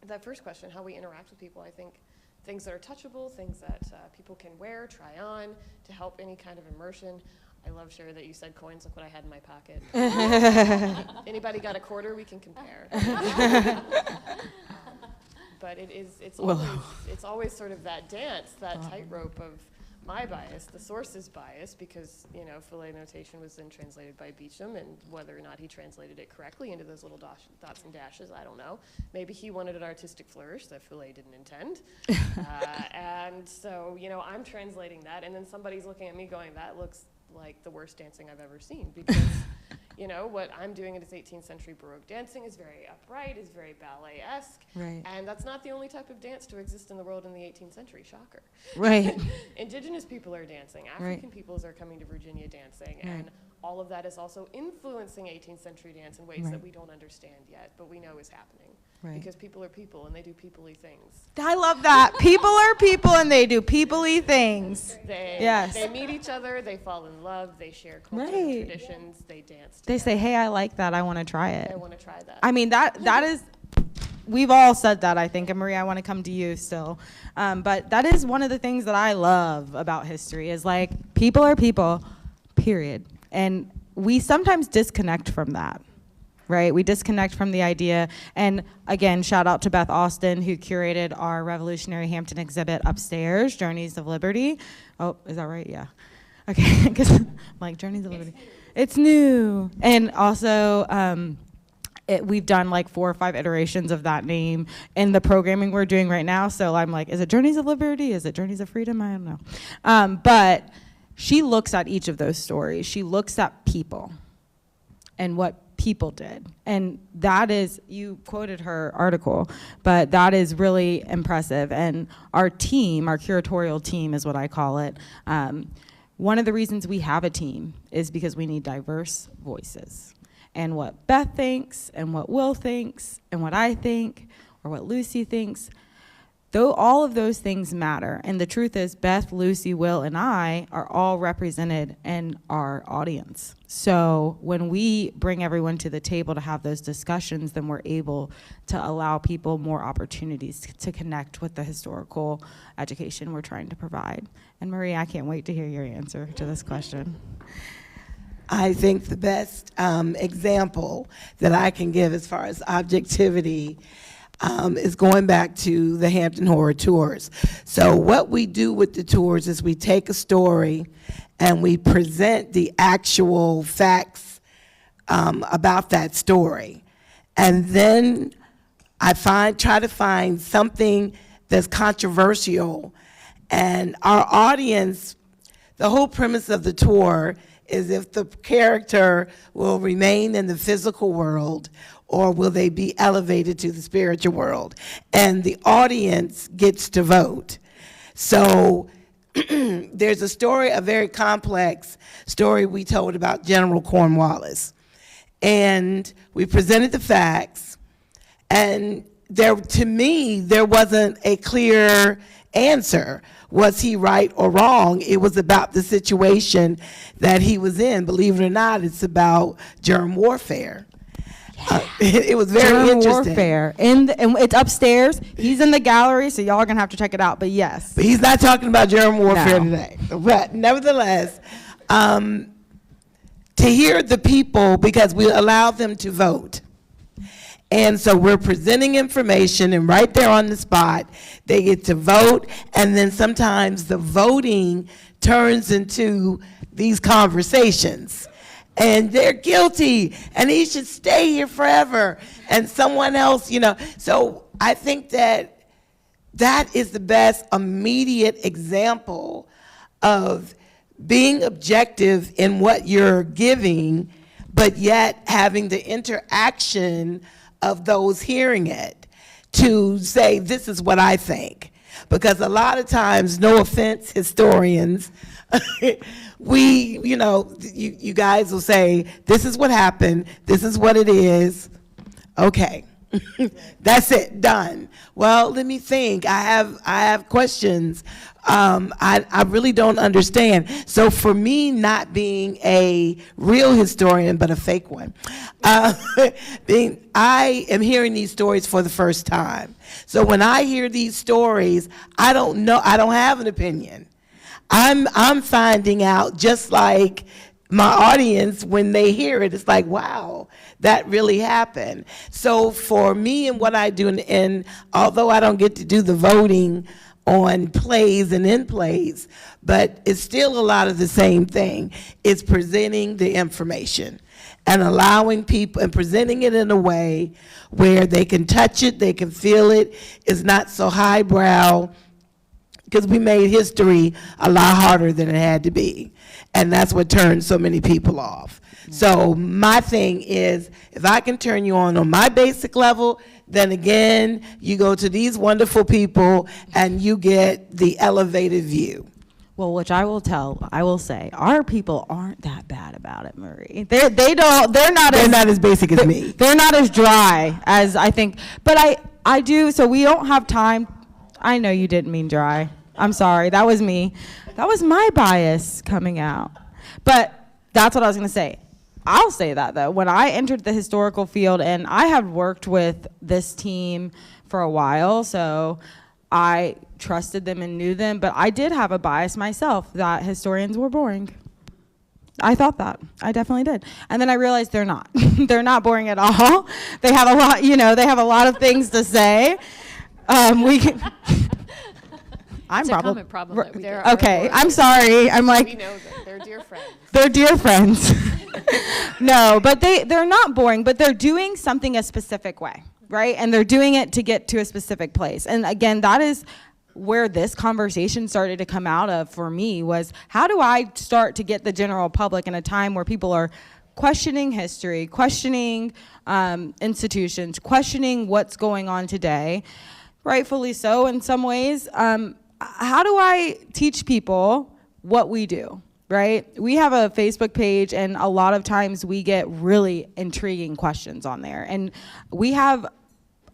that first question, how we interact with people, I think things that are touchable, things that people can wear, try on, to help any kind of immersion. I love, Sheri, that you said coins. Look what I had in my pocket. Anybody got a quarter? We can compare. But it's always sort of that dance, that tightrope of my bias, the source's bias, because fillet notation was then translated by Beecham, and whether or not he translated it correctly into those little dots and dashes, I don't know. Maybe he wanted an artistic flourish that Fillet didn't intend. And so I'm translating that, and then somebody's looking at me going, that looks like the worst dancing I've ever seen, because what I'm doing in this 18th century Baroque dancing is very upright, is very ballet-esque, Right. and that's not the only type of dance to exist in the world in the 18th century, shocker. Right. Indigenous people are dancing, African peoples are coming to Virginia dancing, and all of that is also influencing 18th century dance in ways that we don't understand yet, but we know is happening. Right. Because people are people, and they do people-y things. I love that. People are people, and they do people-y things. They meet each other, they fall in love, they share culture and traditions, they dance together. They say, hey, I like that. I want to try it. I want to try that. I mean, that is, we've all said that, I think. And Maria, I want to come to you still. But that is one of the things that I love about history is like, people are people, period. And we sometimes disconnect from that. Right? We disconnect from the idea. And again, shout out to Beth Austin, who curated our Revolutionary Hampton exhibit upstairs, Journeys of Liberty. Oh, is that right? Yeah. Okay, because I'm like, Journeys of Liberty. It's new. And also, we've done like 4 or 5 iterations of that name in the programming we're doing right now. So I'm like, is it Journeys of Liberty? Is it Journeys of Freedom? I don't know. But she looks at each of those stories. She looks at people and what people did. And that is, you quoted her article, but that is really impressive. And our team, our curatorial team is what I call it, one of the reasons we have a team is because we need diverse voices. And what Beth thinks, and what Will thinks, and what I think, or what Lucy thinks, Though all of those things matter, and the truth is Beth, Lucy, Will, and I are all represented in our audience. So when we bring everyone to the table to have those discussions, then we're able to allow people more opportunities to connect with the historical education we're trying to provide. And Marie, I can't wait to hear your answer to this question. I think the best example that I can give as far as objectivity is going back to the Hampton Horror Tours. So what we do with the tours is we take a story and we present the actual facts about that story. And then I try to find something that's controversial. And our audience, the whole premise of the tour is if the character will remain in the physical world or will they be elevated to the spiritual world? And the audience gets to vote. So there's a story, a very complex story we told about General Cornwallis. And we presented the facts, and to me, there wasn't a clear answer. Was he right or wrong? It was about the situation that he was in. Believe it or not, it's about germ warfare. It was very Germ interesting. warfare. And it's upstairs. He's in the gallery, so y'all are going to have to check it out. But yes. But he's not talking about germ warfare No. today. But nevertheless, to hear the people, because we allow them to vote. And so we're presenting information, and right there on the spot, they get to vote, and then sometimes the voting turns into these conversations. And they're guilty, and he should stay here forever, and someone else, So I think that is the best immediate example of being objective in what you're giving, but yet having the interaction of those hearing it to say, this is what I think. Because a lot of times, no offense, historians, you guys will say, this is what happened, this is what it is, okay. That's it, done. Well, let me think. I have questions. I really don't understand. So for me, not being a real historian, but a fake one, I am hearing these stories for the first time. So when I hear these stories, I don't know. I don't have an opinion. I'm finding out just like my audience when they hear it. It's like, wow, that really happened. So for me and what I do, and although I don't get to do the voting on plays and in plays, but it's still a lot of the same thing. It's presenting the information and allowing people and presenting it in a way where they can touch it, they can feel it. It's not so highbrow, because we made history a lot harder than it had to be. And that's what turned so many people off. So my thing is, if I can turn you on my basic level, then again, you go to these wonderful people and you get the elevated view. Well, which I will say, our people aren't that bad about it, Marie. They're not as basic as me. They're not as dry as I think. But I do, so we don't have time. I know you didn't mean dry. I'm sorry, that was me. That was my bias coming out. But that's what I was gonna say. I'll say that though, when I entered the historical field, and I have worked with this team for a while, so I trusted them and knew them, but I did have a bias myself that historians were boring. I thought that. I definitely did. And then I realized they're not. They're not boring at all. They have a lot, they have a lot of things to say. It's a common problem that we get. Okay, I'm sorry. I'm like, We know them. They're dear friends. they're dear friends. No, but they're not boring, but they're doing something a specific way, right? And they're doing it to get to a specific place. And again, that is where this conversation started to come out of for me, was how do I start to get the general public in a time where people are questioning history, questioning institutions, questioning what's going on today, rightfully so in some ways. How do I teach people what we do, right? We have a Facebook page, and a lot of times we get really intriguing questions on there. And we have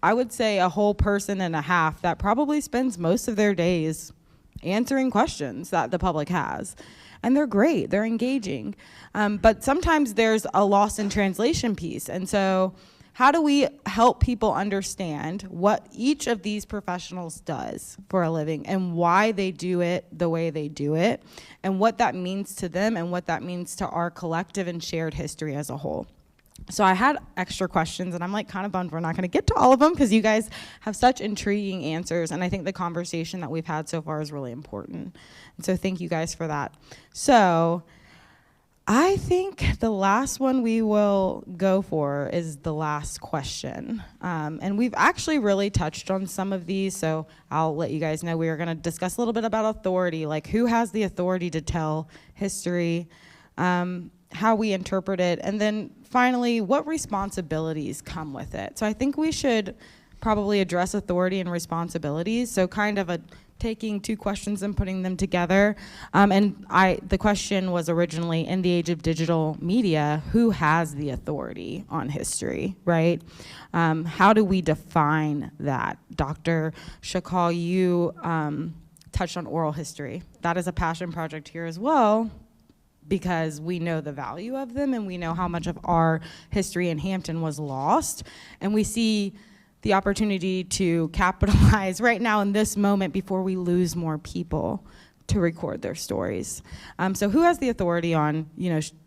I would say, a whole person and a half that probably spends most of their days answering questions that the public has. And they're great, they're engaging. But sometimes there's a loss in translation piece. And so how do we help people understand what each of these professionals does for a living and why they do it the way they do it, and what that means to them and what that means to our collective and shared history as a whole? So I had extra questions, and I'm like kind of bummed we're not going to get to all of them because you guys have such intriguing answers, and I think the conversation that we've had so far is really important. And so thank you guys for that. So I think the last one we will go for is the last question. And we've actually really touched on some of these, so I'll let you guys know we are going to discuss a little bit about authority, like who has the authority to tell history, how we interpret it, and then finally, what responsibilities come with it. So I think we should probably address authority and responsibilities, so kind of taking two questions and putting them together. The question was originally, in the age of digital media, who has the authority on history, right? How do we define that? Dr. Shuck-Hall, you touched on oral history. That is a passion project here as well, because we know the value of them and we know how much of our history in Hampton was lost. And we see the opportunity to capitalize right now in this moment before we lose more people to record their stories. So who has the authority on,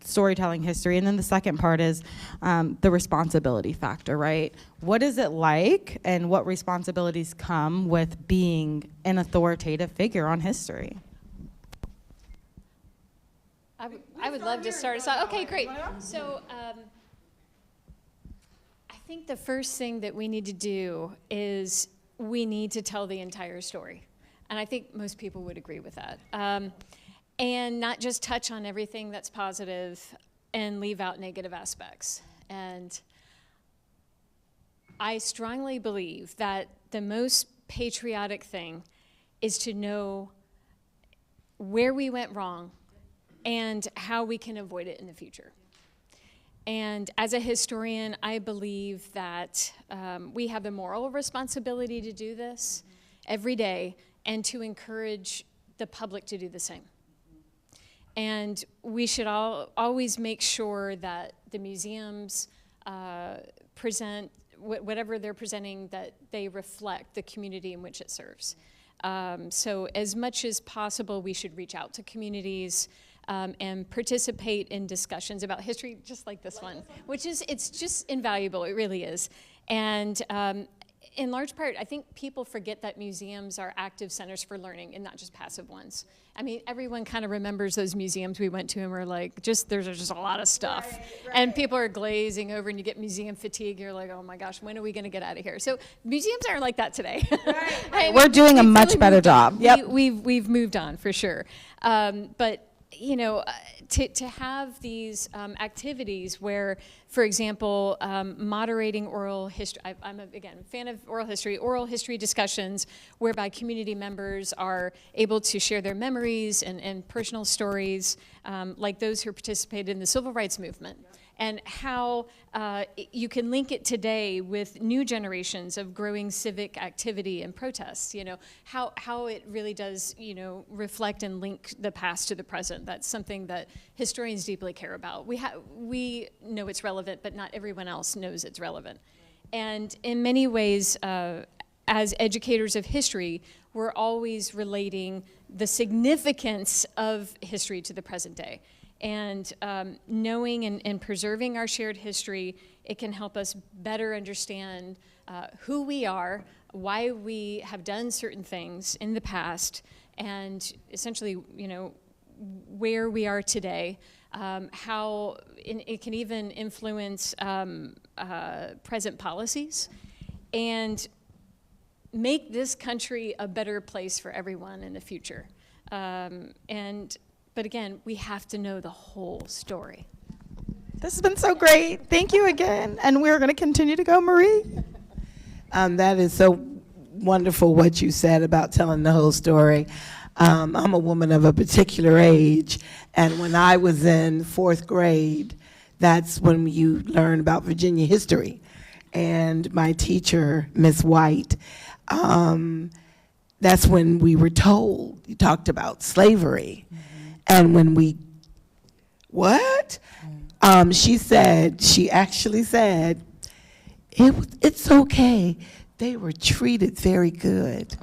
storytelling history? And then the second part is the responsibility factor, right? What is it like and what responsibilities come with being an authoritative figure on history? I would love to start us off. Okay, great. So I think the first thing that we need to do is we need to tell the entire story. And I think most people would agree with that. And not just touch on everything that's positive and leave out negative aspects. And I strongly believe that the most patriotic thing is to know where we went wrong and how we can avoid it in the future. And as a historian, I believe that we have the moral responsibility to do this every day and to encourage the public to do the same. And we should always make sure that the museums present whatever they're presenting, that they reflect the community in which it serves. So as much as possible, we should reach out to communities and participate in discussions about history, just like this one, which is, it's just invaluable, it really is. And in large part, I think people forget that museums are active centers for learning and not just passive ones. I mean, everyone kind of remembers those museums we went to and we're like, there's just a lot of stuff. Right. And people are glazing over and you get museum fatigue. You're like, oh my gosh, when are we going to get out of here? So museums aren't like that today. Right. I mean, we're doing a much better job. Yep. We've moved on for sure. But to have these activities where, for example, moderating oral history, I'm again a fan of oral history discussions whereby community members are able to share their memories and personal stories, like those who participated in the civil rights movement. And how you can link it today with new generations of growing civic activity and protests, how it really does, reflect and link the past to the present. That's something that historians deeply care about. We know it's relevant, but not everyone else knows it's relevant. And in many ways, as educators of history, we're always relating the significance of history to the present day. And knowing and preserving our shared history, it can help us better understand who we are, why we have done certain things in the past, and essentially, where we are today, how it can even influence present policies, and make this country a better place for everyone in the future. But again, we have to know the whole story. This has been so great. Thank you again. And we're going to continue to go, Marie. That is so wonderful what you said about telling the whole story. I'm a woman of a particular age, and when I was in 4th grade, that's when you learn about Virginia history. and my teacher, Miss White, that's when we were told, you talked about slavery. And when we, what? She actually said, it's okay. They were treated very good.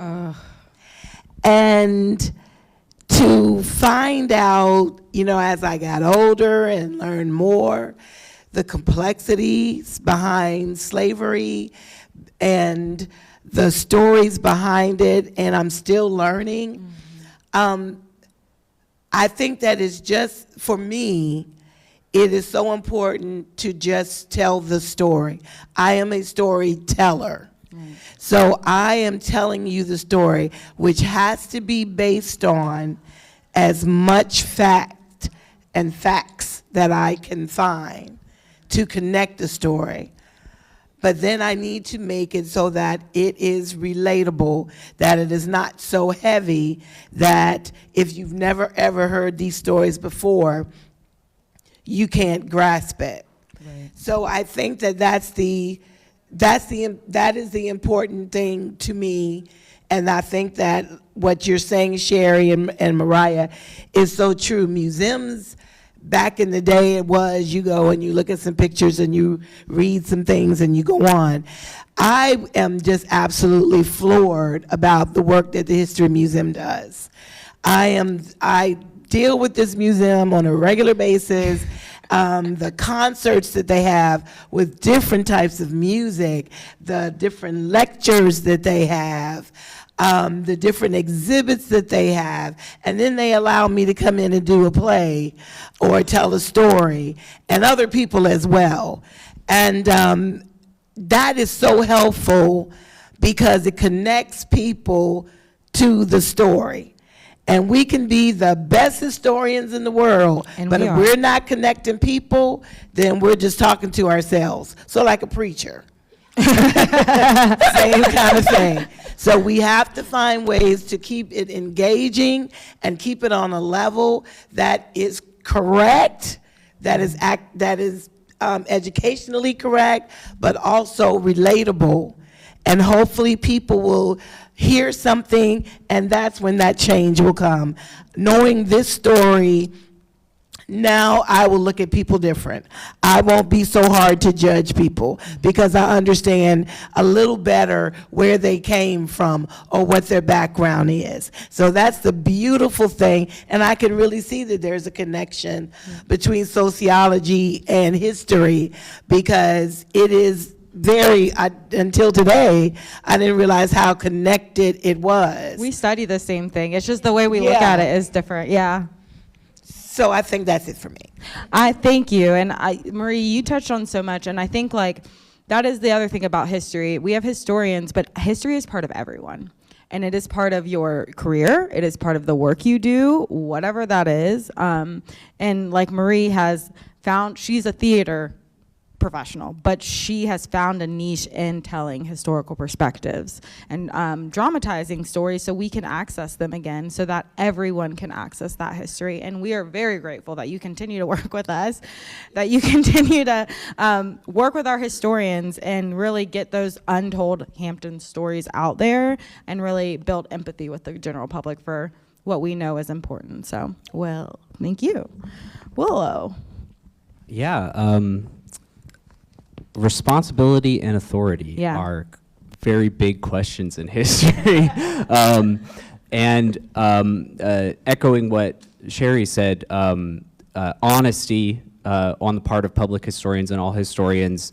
And to find out, as I got older and learned more, the complexities behind slavery and the stories behind it, and I'm still learning. I think that is just, for me, it is so important to just tell the story. I am a storyteller. So I am telling you the story, which has to be based on as much fact and facts that I can find to connect the story. But then I need to make it so that it is relatable, that it is not so heavy that if you've never ever heard these stories before, you can't grasp it. Right. So I think that is the important thing to me, and I think that what you're saying, Sheri and Mariah, is so true. Museums, back in the day, it was you go and you look at some pictures and you read some things and you go on. I am just absolutely floored about the work that the History Museum does. I deal with this museum on a regular basis. The concerts that they have with different types of music, the different lectures that they have, the different exhibits that they have, and then they allow me to come in and do a play or tell a story, and other people as well. And that is so helpful because it connects people to the story. And we can be the best historians in the world, but if we're not connecting people, then we're just talking to ourselves. So like a preacher. Same kind of thing. So we have to find ways to keep it engaging and keep it on a level that is correct, that is educationally correct, but also relatable. And hopefully people will hear something, and that's when that change will come. Knowing this story, now I will look at people different. I won't be so hard to judge people because I understand a little better where they came from or what their background is. So that's the beautiful thing, and I can really see that there's a connection between sociology and history because it is until today, I didn't realize how connected it was. We study the same thing. It's just the way we look at it is different. Yeah. So I think that's it for me. I thank you. And Marie, you touched on so much. And I think that is the other thing about history. We have historians, but history is part of everyone. And it is part of your career. It is part of the work you do, whatever that is. And like Marie has found, she's a theater professional, but she has found a niche in telling historical perspectives and dramatizing stories so we can access them again so that everyone can access that history. And we are very grateful that you continue to work with us, that you continue to work with our historians and really get those untold Hampton stories out there and really build empathy with the general public for what we know is important. So, well, thank you. Willow. Yeah. Responsibility and authority are very big questions in history. Echoing what Sheri said, honesty on the part of public historians and all historians,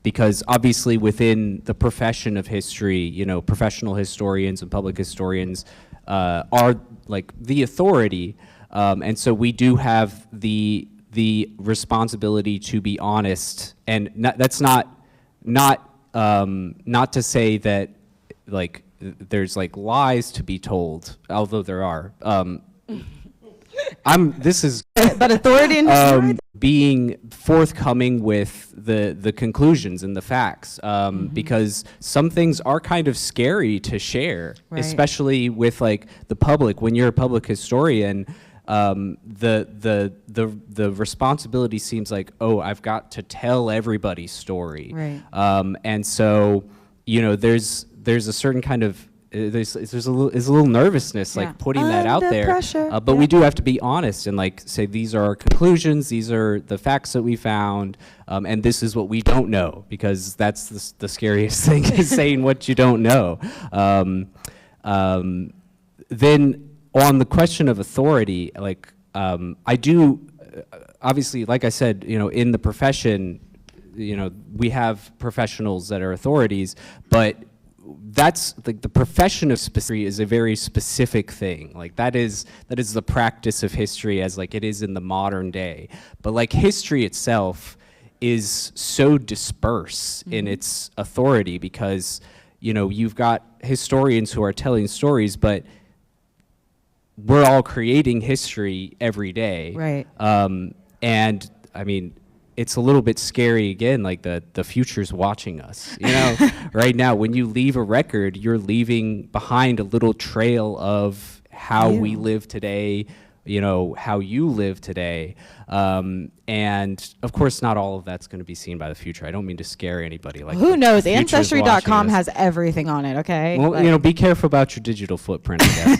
because obviously within the profession of history, professional historians and public historians are like the authority, and so we do have the responsibility to be honest, and that's not to say that like there's like lies to be told, although there are. But authority and being forthcoming with the conclusions and the facts, because some things are kind of scary to share, especially with like the public. When you're a public historian, the responsibility seems like, oh, I've got to tell everybody's story. Right. And so, you know, there's a certain kind of there's a little nervousness, like putting that out there. Pressure. But we do have to be honest and like say these are our conclusions, these are the facts that we found, and this is what we don't know, because that's the scariest thing is saying what you don't know. Then on the question of authority, like I do, obviously, like I said, you know, in the profession, you know, we have professionals that are authorities, but that's like the profession of history is a very specific thing. Like that is the practice of history as like it is in the modern day. But like history itself is so dispersed in its authority, because, you know, you've got historians who are telling stories, but we're all creating history every day. Right. And I mean, it's a little bit scary again, like the future's watching us. You know, right now, when you leave a record, you're leaving behind a little trail of how we live today, you know, how you live today. And of course, not all of that's going to be seen by the future. I don't mean to scare anybody. Like, who knows? future's Ancestry.com watching us. has everything on it, okay? Well, Like, you know, be careful about your digital footprint, I guess.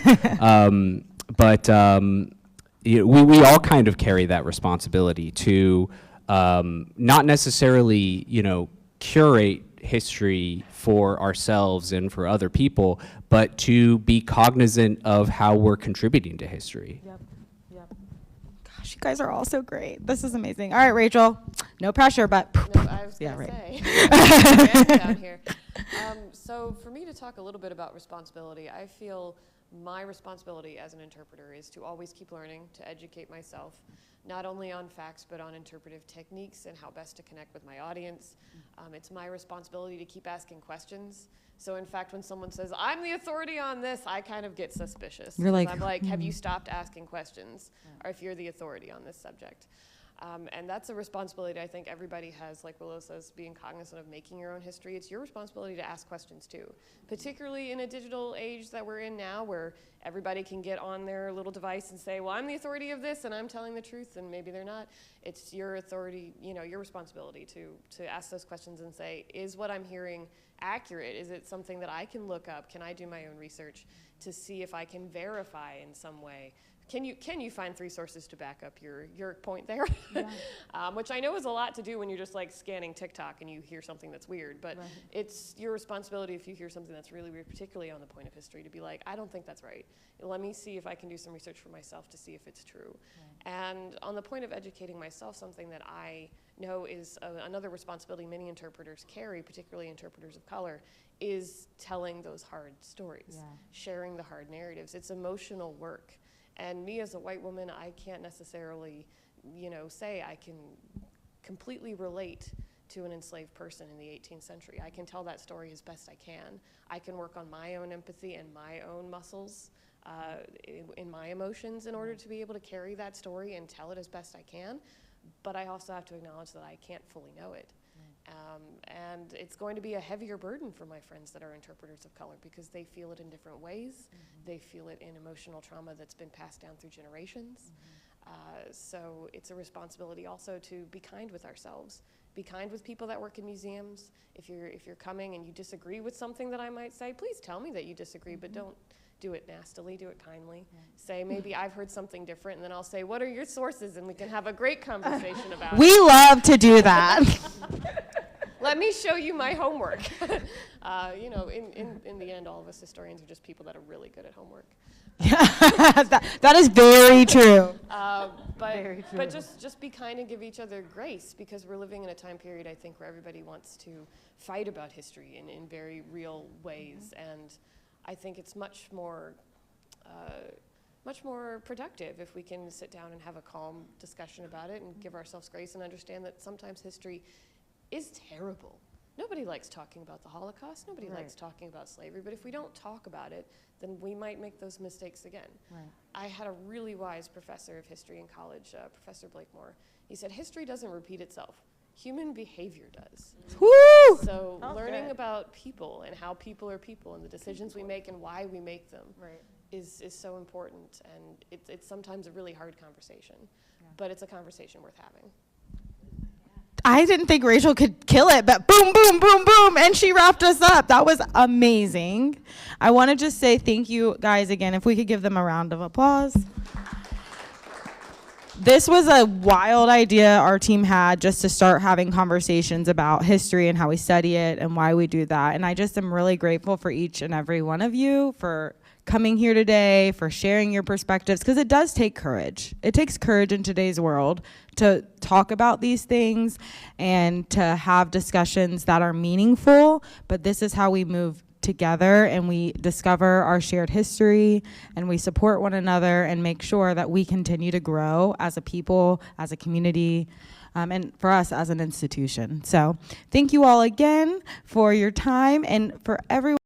You know, we all kind of carry that responsibility to not necessarily, you know, curate history for ourselves and for other people, but to be cognizant of how we're contributing to history. Yep. Gosh, you guys are all so great. This is amazing. All right, Rachel, no pressure, but No, I was yeah, going right. to say, down here. So for me to talk a little bit about responsibility, I feel my responsibility as an interpreter is to always keep learning, to educate myself, not only on facts, but on interpretive techniques and how best to connect with my audience. It's my responsibility to keep asking questions. So in fact, when someone says, I'm the authority on this, I kind of get suspicious. You're like, I'm like, have you stopped asking questions? Or if you're the authority on this subject. And that's a responsibility I think everybody has, like Willow says, being cognizant of making your own history. It's your responsibility to ask questions too, particularly in a digital age that we're in now, where everybody can get on their little device and say, well, I'm the authority of this and I'm telling the truth, and maybe they're not. It's your authority, you know, your responsibility to ask those questions and say, is what I'm hearing accurate? Is it something that I can look up? Can I do my own research to see if I can verify in some way? Can you find 3 sources to back up your point there? Yeah. Which I know is a lot to do when you're just like scanning TikTok and you hear something that's weird, but it's your responsibility if you hear something that's really weird, particularly on the point of history, to be like, I don't think that's right. Let me see if I can do some research for myself to see if it's true. And on the point of educating myself, something that I know is another responsibility many interpreters carry, particularly interpreters of color, is telling those hard stories, sharing the hard narratives. It's emotional work. And me as a white woman, I can't necessarily, you know, say I can completely relate to an enslaved person in the 18th century. I can tell that story as best I can. I can work on my own empathy and my own muscles in my emotions in order to be able to carry that story and tell it as best I can. But I also have to acknowledge that I can't fully know it. And it's going to be a heavier burden for my friends that are interpreters of color, because they feel it in different ways. They feel it in emotional trauma that's been passed down through generations. So it's a responsibility also to be kind with ourselves. Be kind with people that work in museums. If you're coming and you disagree with something that I might say, please tell me that you disagree, but don't do it nastily, do it kindly. Say, maybe I've heard something different, and then I'll say, what are your sources? And we can have a great conversation about it. We love to do that. Let me show you my homework. You know, in the end, all of us historians are just people that are really good at homework. that is very true. But just be kind and give each other grace, because we're living in a time period, I think, where everybody wants to fight about history in very real ways. And I think it's much more productive if we can sit down and have a calm discussion about it and give ourselves grace and understand that sometimes history is terrible. Nobody likes talking about the Holocaust. Nobody likes talking about slavery. But if we don't talk about it, then we might make those mistakes again. I had a really wise professor of history in college, Professor Blakemore. He said, history doesn't repeat itself. Human behavior does. Woo! So learning about people and how people are people and the decisions we make and why we make them is so important, and it's sometimes a really hard conversation, but it's a conversation worth having. I didn't think Rachel could kill it, but boom, boom, boom, boom, and she wrapped us up. That was amazing. I want to just say thank you guys again. If we could give them a round of applause. This was a wild idea our team had, just to start having conversations about history and how we study it and why we do that. And I just am really grateful for each and every one of you for coming here today, for sharing your perspectives, because it does take courage. It takes courage in today's world to talk about these things and to have discussions that are meaningful, but this is how we move together and we discover our shared history and we support one another and make sure that we continue to grow as a people, as a community, and for us as an institution. So thank you all again for your time, and for everyone.